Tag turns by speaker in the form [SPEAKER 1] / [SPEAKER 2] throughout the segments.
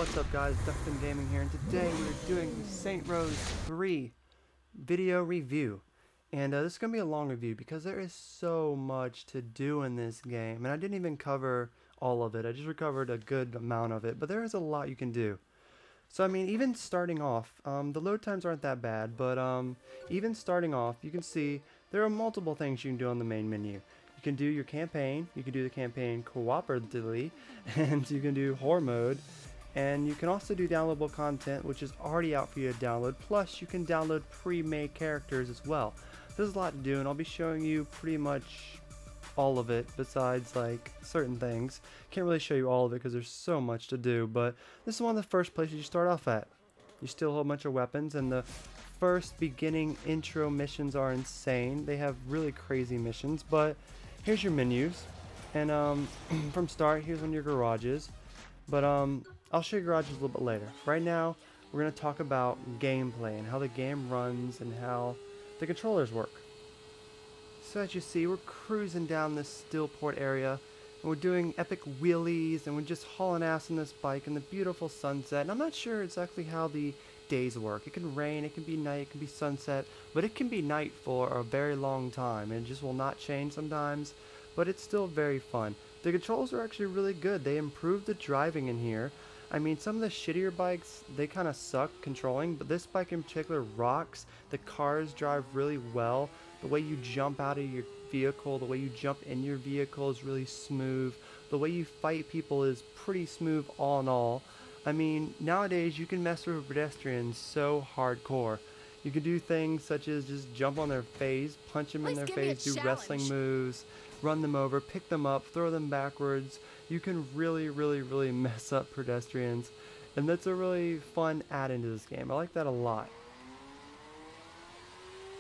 [SPEAKER 1] What's up guys, Duckton Gaming here, and today we're doing the Saints Row 3 video review. And this is going to be a long review because there is so much to do in this game, and I didn't even cover all of it. I just recovered a good amount of it, but there is a lot you can do. So I mean, even starting off, the load times aren't that bad, but even starting off, you can see there are multiple things you can do on the main menu. You can do your campaign, you can do the campaign cooperatively, and you can do horror mode. And you can also do downloadable content, which is already out for you to download, plus you can download pre-made characters as well. There's a lot to do, and I'll be showing you pretty much all of it, besides like certain things. Can't really show you all of it because there's so much to do, but this is one of the first places you start off at. You steal a whole bunch of weapons, and the first beginning intro missions are insane. They have really crazy missions, but here's your menus. And from start, here's one of your garages. But I'll show you garages a little bit later. Right now, we're going to talk about gameplay and how the game runs and how the controllers work. So as you see, we're cruising down this Stillport area, and we're doing epic wheelies, and we're just hauling ass on this bike in the beautiful sunset. And I'm not sure exactly how the days work. It can rain, it can be night, it can be sunset, but it can be night for a very long time, and it just will not change sometimes, but it's still very fun. The controls are actually really good. They improved the driving in here. I mean, some of the shittier bikes, they kind of suck controlling, but this bike in particular rocks. The cars drive really well. The way you jump out of your vehicle, the way you jump in your vehicle is really smooth. The way you fight people is pretty smooth all in all. I mean, nowadays you can mess with pedestrians so hardcore. You can do things such as just jump on their face, punch them in their face, do wrestling moves, run them over, pick them up, throw them backwards. You can really mess up pedestrians, and that's a really fun add-in to this game. I like that a lot.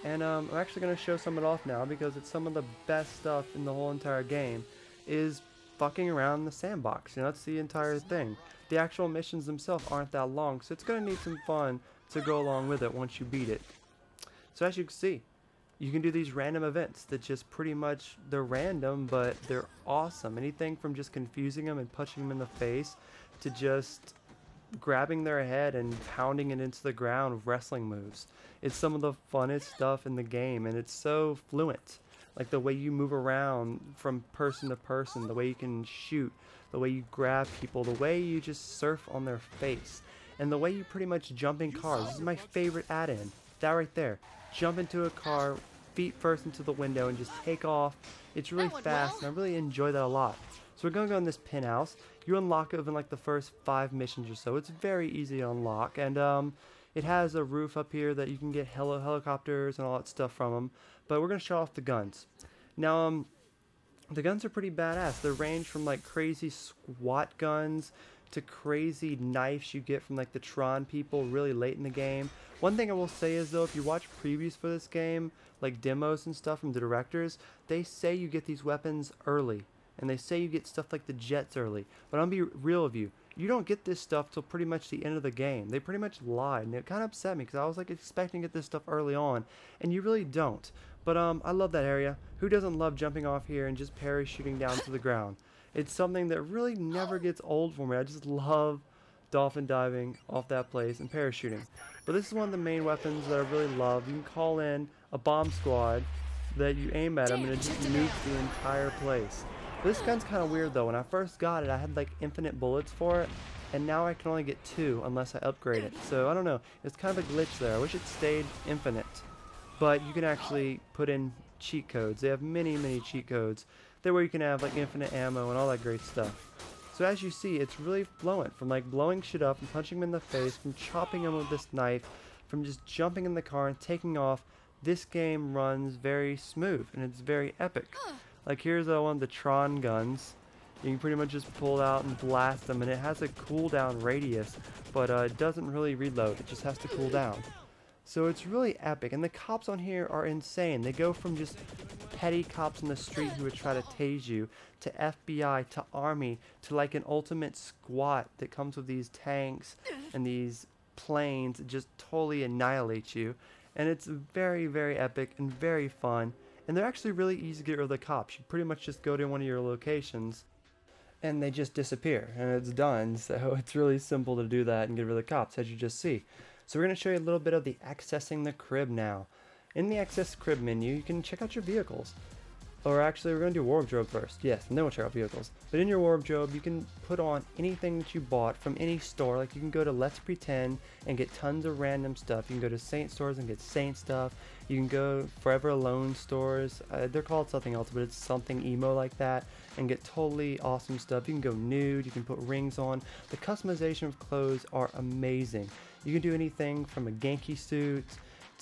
[SPEAKER 1] And I'm actually going to show some of it off now because it's some of the best stuff in the whole entire game is fucking around the sandbox. You know, that's the entire thing. The actual missions themselves aren't that long, so it's going to need some fun to go along with it once you beat it. So as you can see, you can do these random events that just pretty much, they're random, but they're awesome. Anything from just confusing them and punching them in the face to just grabbing their head and pounding it into the ground with wrestling moves. It's some of the funnest stuff in the game, and it's so fluent. Like the way you move around from person to person, the way you can shoot, the way you grab people, the way you just surf on their face, and the way you pretty much jump in cars. This is my favorite add-in. That right there. Jump into a car, feet first into the window, and just take off. It's really fast, and I really enjoy that a lot. So we're going to go in this penthouse. You unlock it within like the first 5 missions or so. It's very easy to unlock, and it has a roof up here that you can get helicopters and all that stuff from them. But we're going to show off the guns. Now, the guns are pretty badass. They range from like crazy SWAT guns to crazy knives you get from like the Tron people really late in the game. One thing I will say is though, if you watch previews for this game, like demos and stuff from the directors, they say you get these weapons early. And they say you get stuff like the jets early. But I'll be real with you. You don't get this stuff till pretty much the end of the game. They pretty much lied, and it kind of upset me because I was like expecting to get this stuff early on, and you really don't. But I love that area. Who doesn't love jumping off here and just parachuting down to the ground? It's something that really never gets old for me. I just love dolphin diving off that place and parachuting. But this is one of the main weapons that I really love. You can call in a bomb squad that you aim at them and it just nukes the entire place. This gun's kind of weird though. When I first got it, I had like infinite bullets for it, and now I can only get 2 unless I upgrade it. So I don't know. It's kind of a glitch there. I wish it stayed infinite. But you can actually put in cheat codes. They have many cheat codes. There where you can have like infinite ammo and all that great stuff. So as you see, it's really fluent, from like blowing shit up and punching them in the face, from chopping them with this knife, from just jumping in the car and taking off. This game runs very smooth and it's very epic. Like here's one of the Tron guns. You can pretty much just pull it out and blast them, and it has a cooldown radius, but it doesn't really reload. It just has to cool down. So it's really epic, and the cops on here are insane. They go from just petty cops in the street who would try to tase you, to FBI, to Army, to like an ultimate squad that comes with these tanks and these planes that just totally annihilate you. And it's very epic and very fun. And they're actually really easy to get rid of the cops. You pretty much just go to one of your locations and they just disappear and it's done. So it's really simple to do that and get rid of the cops, as you just see. So we're going to show you a little bit of the accessing the crib now. In the access crib menu, you can check out your vehicles. Or actually, we're going to do wardrobe first. Yes, and then we'll check out vehicles. But in your wardrobe, you can put on anything that you bought from any store. Like you can go to Let's Pretend and get tons of random stuff. You can go to Saint stores and get Saint stuff. You can go Forever Alone stores. They're called something else, but it's something emo like that. And get totally awesome stuff. You can go nude. You can put rings on. The customization of clothes are amazing. You can do anything from a Genki suit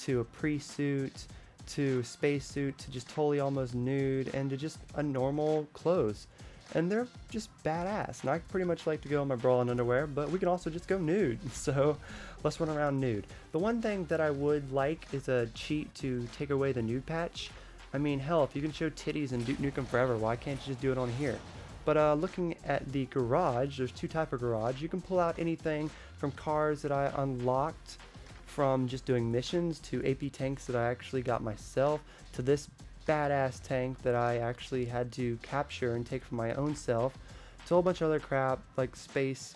[SPEAKER 1] to a pre-suit to a spacesuit to just totally almost nude and to just a normal clothes, and they're just badass. And I pretty much like to go in my bra and underwear, but we can also just go nude, so let's run around nude. The one thing that I would like is a cheat to take away the nude patch. I mean, hell, if you can show titties and Duke Nukem Forever, why can't you just do it on here? But looking at the garage, there's two types of garage. You can pull out anything from cars that I unlocked from just doing missions to AP tanks that I actually got myself to this badass tank that I actually had to capture and take for my own self to a whole bunch of other crap like space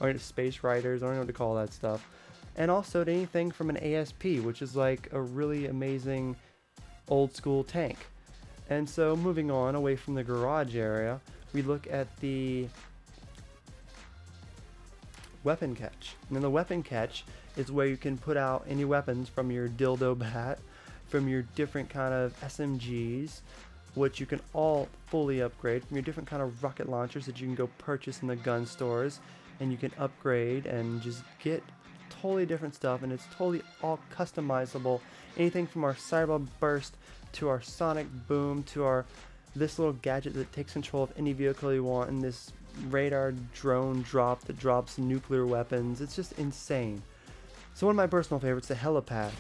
[SPEAKER 1] or space riders, I don't know what to call that stuff, and also to anything from an ASP, which is like a really amazing old school tank. And so moving on away from the garage area, we look at the weapon catch. And then the weapon catch is where you can put out any weapons from your dildo bat, from your different kind of SMGs, which you can all fully upgrade, from your different kind of rocket launchers that you can go purchase in the gun stores, and you can upgrade and just get totally different stuff, and it's totally all customizable. Anything from our Cyber Burst to our Sonic Boom to our this little gadget that takes control of any vehicle you want, and this radar drone drop that drops nuclear weapons. It's just insane. So one of my personal favorites, the helipad.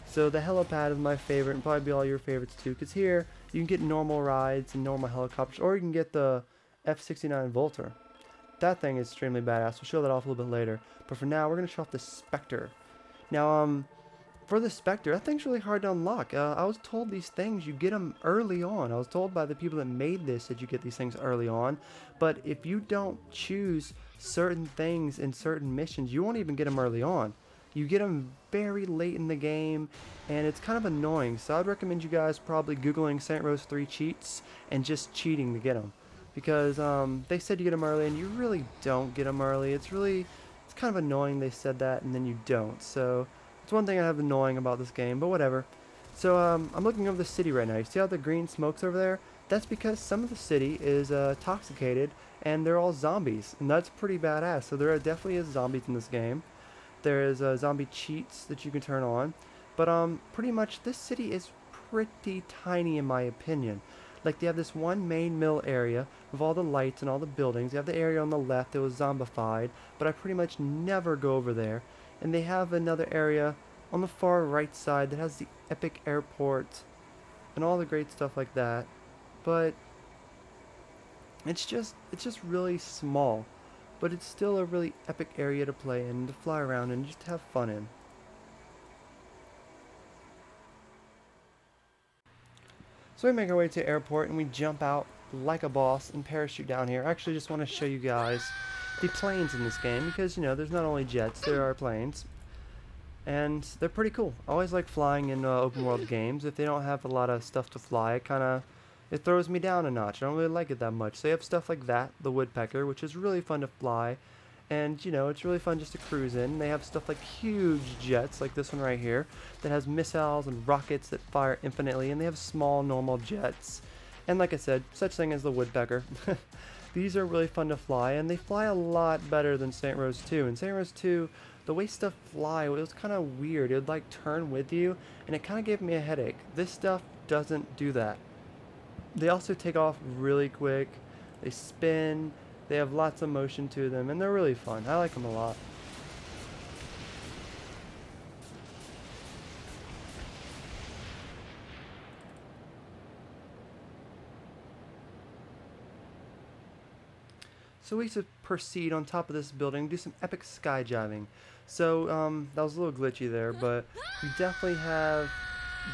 [SPEAKER 1] So the helipad is my favorite, and probably be all your favorites too, because here you can get normal rides and normal helicopters, or you can get the F-69 Volter. That thing is extremely badass. We'll show that off a little bit later. But for now, we're going to show off the Spectre. Now, for the Spectre, that thing's really hard to unlock. I was told these things, you get them early on. I was told by the people that made this that you get these things early on. But if you don't choose certain things in certain missions, you won't even get them early on. You get them very late in the game, and it's kind of annoying. So I'd recommend you guys probably Googling Saint Rose 3 cheats and just cheating to get them. Because they said you get them early, and you really don't get them early. It's kind of annoying they said that, and then you don't. So it's one thing I have annoying about this game, but whatever. So I'm looking over the city right now. You see how the green smoke's over there? That's because some of the city is intoxicated, and they're all zombies, and that's pretty badass. So there definitely is zombies in this game. There is zombie cheats that you can turn on, but pretty much this city is pretty tiny in my opinion. Like, they have this one main mill area with all the lights and all the buildings. They have the area on the left that was zombified, but I pretty much never go over there. And they have another area on the far right side that has the epic airport and all the great stuff like that. But it's just really small. But it's still a really epic area to play in, to fly around and just have fun in. So we make our way to the airport and we jump out like a boss and parachute down here. I actually just want to show you guys the planes in this game because, you know, there's not only jets, there are planes. And they're pretty cool. I always like flying in open world games. If they don't have a lot of stuff to fly, it throws me down a notch. I don't really like it that much. So they have stuff like that, the Woodpecker, which is really fun to fly. And, you know, it's really fun just to cruise in. They have stuff like huge jets, like this one right here, that has missiles and rockets that fire infinitely. And they have small, normal jets. And like I said, such thing as the Woodpecker. These are really fun to fly, and they fly a lot better than Saint Rose 2. In Saint Rose 2, the way stuff fly, it was kind of weird. It would like turn with you, and it kind of gave me a headache. This stuff doesn't do that. They also take off really quick, they spin, they have lots of motion to them, and they're really fun. I like them a lot. So we should proceed on top of this building, do some epic skydiving. So that was a little glitchy there, but we definitely have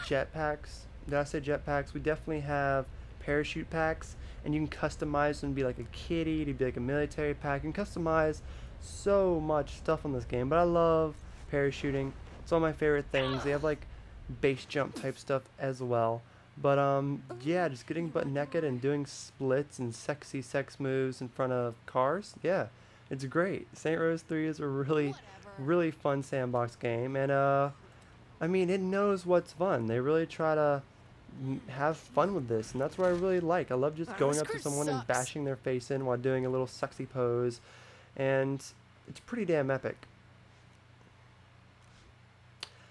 [SPEAKER 1] jetpacks. Did I say jetpacks? We definitely have parachute packs, and you can customize them to be like a kitty, to be like a military pack. You can customize so much stuff on this game, but I love parachuting. It's one of my favorite things. They have like base jump type stuff as well. But yeah, just getting butt naked and doing splits and sexy sex moves in front of cars. Yeah, it's great. Saints Row 3 is a really fun sandbox game, and I mean, it knows what's fun. They really try to have fun with this, and that's what I really like. I love just going up to someone and bashing their face in while doing a little sexy pose, and it's pretty damn epic.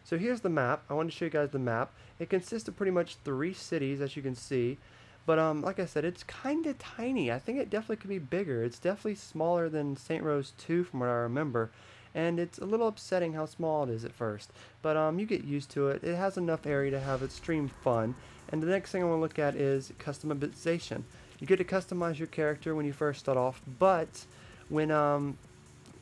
[SPEAKER 1] So here's the map. I want to show you guys the map. It consists of pretty much 3 cities, as you can see. But like I said, it's kind of tiny. I think it definitely could be bigger. It's definitely smaller than Saints Row 2 from what I remember. And it's a little upsetting how small it is at first. But you get used to it. It has enough area to have extreme fun. And the next thing I want to look at is customization. You get to customize your character when you first start off. But when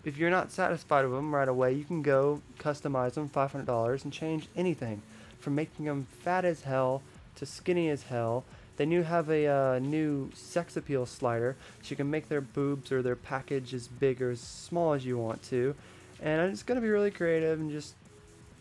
[SPEAKER 1] if you're not satisfied with them right away, you can go customize them, $500, and change anything from making them fat as hell to skinny as hell. They have a new sex appeal slider, so you can make their boobs or their package as big or as small as you want to. And it's going to be really creative and just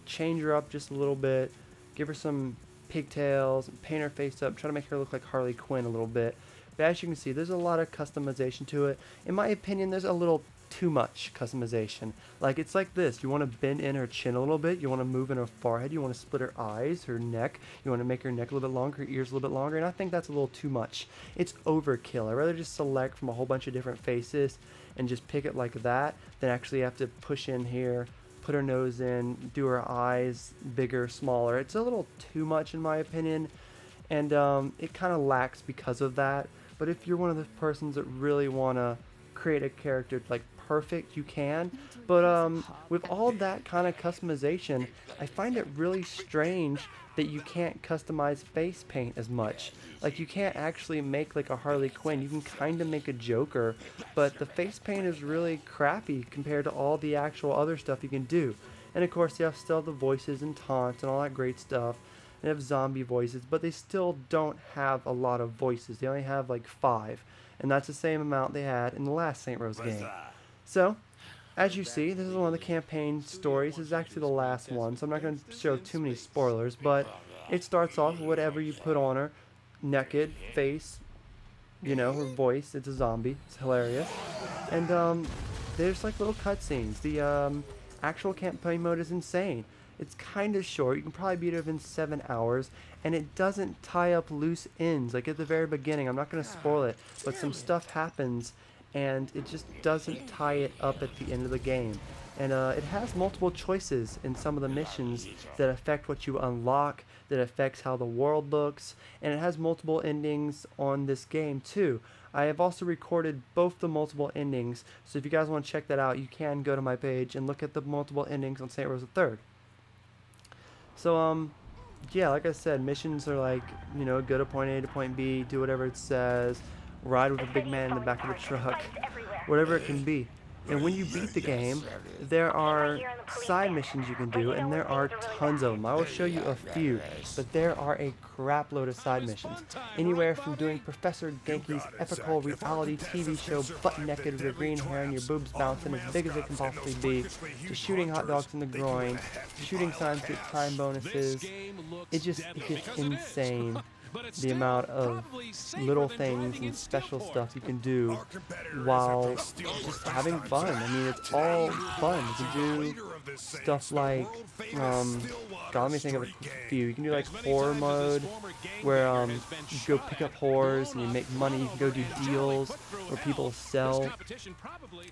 [SPEAKER 1] change her up just a little bit, give her some pigtails, and paint her face up, try to make her look like Harley Quinn a little bit. But as you can see, there's a lot of customization to it. In my opinion, there's a little too much customization. Like, it's like this. You want to bend in her chin a little bit. You want to move in her forehead. You want to split her eyes, her neck. You want to make her neck a little bit longer, her ears a little bit longer. And I think that's a little too much. It's overkill. I'd rather just select from a whole bunch of different faces and just pick it like that than actually have to push in here, put her nose in, do her eyes bigger, smaller. It's a little too much in my opinion. And it kind of lacks because of that. But if you're one of the persons that really want to create a character like perfect, you can. But with all that kind of customization, I find it really strange that you can't customize face paint as much. Like, you can't actually make like a Harley Quinn. You can kind of make a Joker, but the face paint is really crappy compared to all the actual other stuff you can do. And of course, you have still the voices and taunts and all that great stuff. They have zombie voices, but they still don't have a lot of voices. They only have like 5, and that's the same amount they had in the last Saints Row game. So, as you see, this is one of the campaign stories. This is actually the last one, so I'm not going to show too many spoilers, but it starts off with whatever you put on her. Naked, face, you know, her voice. It's a zombie. It's hilarious. And there's like little cutscenes. The actual campaign mode is insane. It's kind of short. You can probably beat it within 7 hours, and it doesn't tie up loose ends. Like at the very beginning, I'm not going to spoil it, but some stuff happens, and it just doesn't tie it up at the end of the game. And it has multiple choices in some of the missions that affect what you unlock, that affects how the world looks, and it has multiple endings on this game too. I have also recorded both the multiple endings, so if you guys want to check that out, you can go to my page and look at the multiple endings on Saints Row 3. So, yeah, like I said, missions are like, you know, go to point A to point B, do whatever it says, ride with a big man in the back of the truck, whatever it can be. And when you beat the game, there are side missions you can do, and there are tons of them. I will show you a few, but there are a crap load of side missions. Anywhere from doing Professor Genki's epical reality TV show butt naked with your green hair and your boobs bouncing as big as it can possibly be, to shooting hot dogs in the groin, to shooting signs to get time bonuses. It gets insane. The amount of little things and special stuff you can do while just having fun. I mean, it's all fun. You can do stuff like, God, let me think of a few. You can do like horror mode, where you go pick up whores and you make money. You can go do deals where people sell,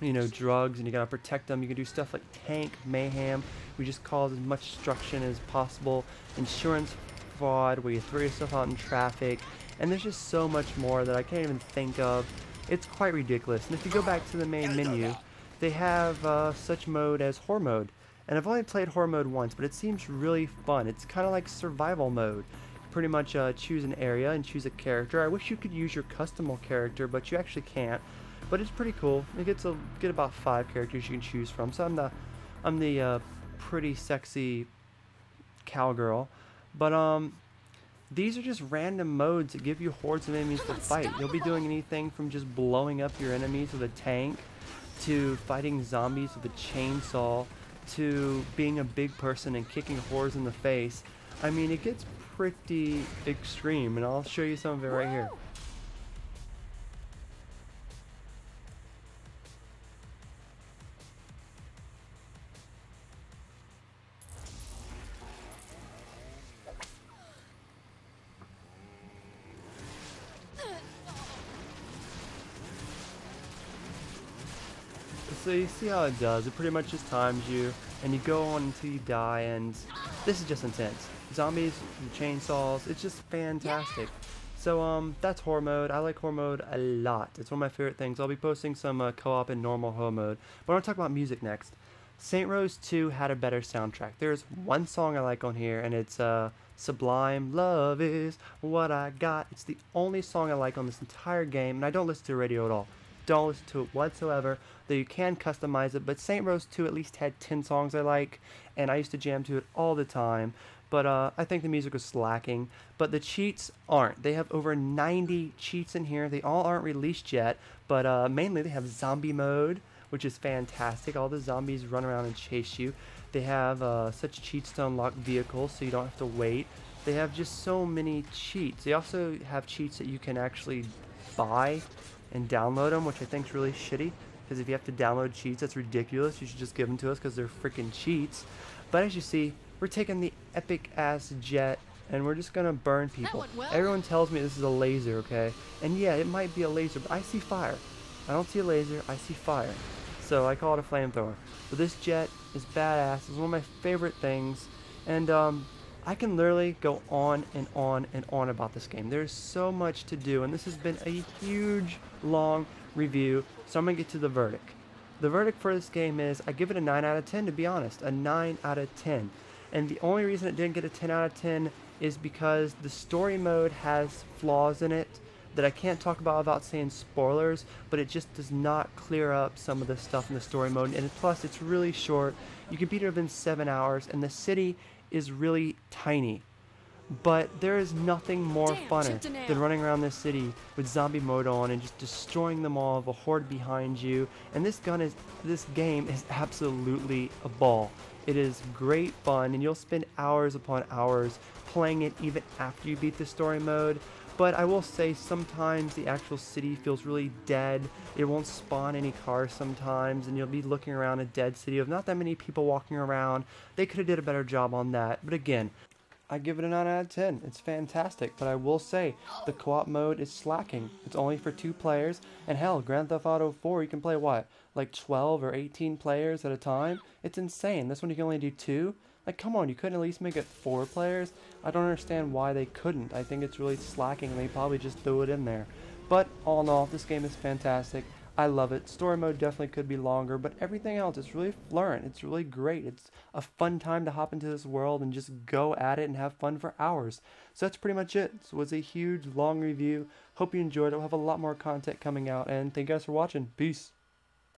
[SPEAKER 1] you know, drugs, and you gotta protect them. You can do stuff like tank mayhem. We just cause as much destruction as possible. Insurance fraud, where you throw yourself out in traffic, and there's just so much more that I can't even think of. It's quite ridiculous. And if you go back to the main menu, they have such mode as horror mode, and I've only played horror mode once, but it seems really fun. It's kind of like survival mode. Pretty much choose an area and choose a character. I wish you could use your custom character, but you actually can't. But it's pretty cool. You get about 5 characters you can choose from. So I'm the pretty sexy cowgirl. But These are just random modes that give you hordes of enemies to fight. You'll be doing anything from just blowing up your enemies with a tank, to fighting zombies with a chainsaw, to being a big person and kicking hordes in the face. I mean, it gets pretty extreme, and I'll show you some of it right here. So you see how it does. It pretty much just times you, and you go on until you die, and this is just intense. Zombies, chainsaws, it's just fantastic. So that's horror mode. I like horror mode a lot. It's one of my favorite things. I'll be posting some co-op and normal horror mode. But I want to talk about music next. Saint Rose 2 had a better soundtrack. There's one song I like on here, and it's Sublime. Love is what I got. It's the only song I like on this entire game, and I don't listen to the radio at all. Don't listen to it whatsoever, though you can customize it. But Saint Rose 2 at least had 10 songs I like, and I used to jam to it all the time. But I think the music was slacking. But the cheats aren't. They have over 90 cheats in here. They all aren't released yet, but mainly they have zombie mode, which is fantastic. All the zombies run around and chase you. They have such cheats to unlock vehicles, so you don't have to wait. They have just so many cheats. They also have cheats that you can actually buy and download them, which I think is really shitty, because if you have to download cheats, that's ridiculous. You should just give them to us because they're freaking cheats. But as you see, we're taking the epic ass jet and we're just gonna burn people.
[SPEAKER 2] Well.
[SPEAKER 1] Everyone tells me this is a laser, okay? And yeah, it might be a laser, but I see fire. I don't see a laser, I see fire. So I call it a flamethrower. But this jet is badass. It's one of my favorite things. And I can literally go on and on and on about this game. There's so much to do, and this has been a huge, long review, so I'm going to get to the verdict. The verdict for this game is, I give it a 9 out of 10, to be honest. A 9 out of 10. And the only reason it didn't get a 10 out of 10 is because the story mode has flaws in it that I can't talk about without saying spoilers, but it just does not clear up some of the stuff in the story mode. And plus, it's really short. You can beat it within 7 hours, and the city is really tiny. But there is nothing more funner than running around this city with zombie mode on and just destroying them all with a horde behind you. And this game is absolutely a ball. It is great fun, and you'll spend hours upon hours playing it even after you beat the story mode. But I will say sometimes the actual city feels really dead. It won't spawn any cars sometimes, and you'll be looking around a dead city with not that many people walking around. They could have did a better job on that. But again, I give it a 9 out of 10. It's fantastic, but I will say the co-op mode is slacking. It's only for 2 players, and hell, Grand Theft Auto 4 you can play what? Like 12 or 18 players at a time? It's insane. This one you can only do 2? Like, come on, you couldn't at least make it 4 players? I don't understand why they couldn't. I think it's really slacking, and they probably just threw it in there. But, all in all, this game is fantastic. I love it. Story mode definitely could be longer, but everything else is really fluent. It's really great. It's a fun time to hop into this world and just go at it and have fun for hours. So that's pretty much it. So it was a huge, long review. Hope you enjoyed it. We'll have a lot more content coming out, and thank you guys for watching. Peace.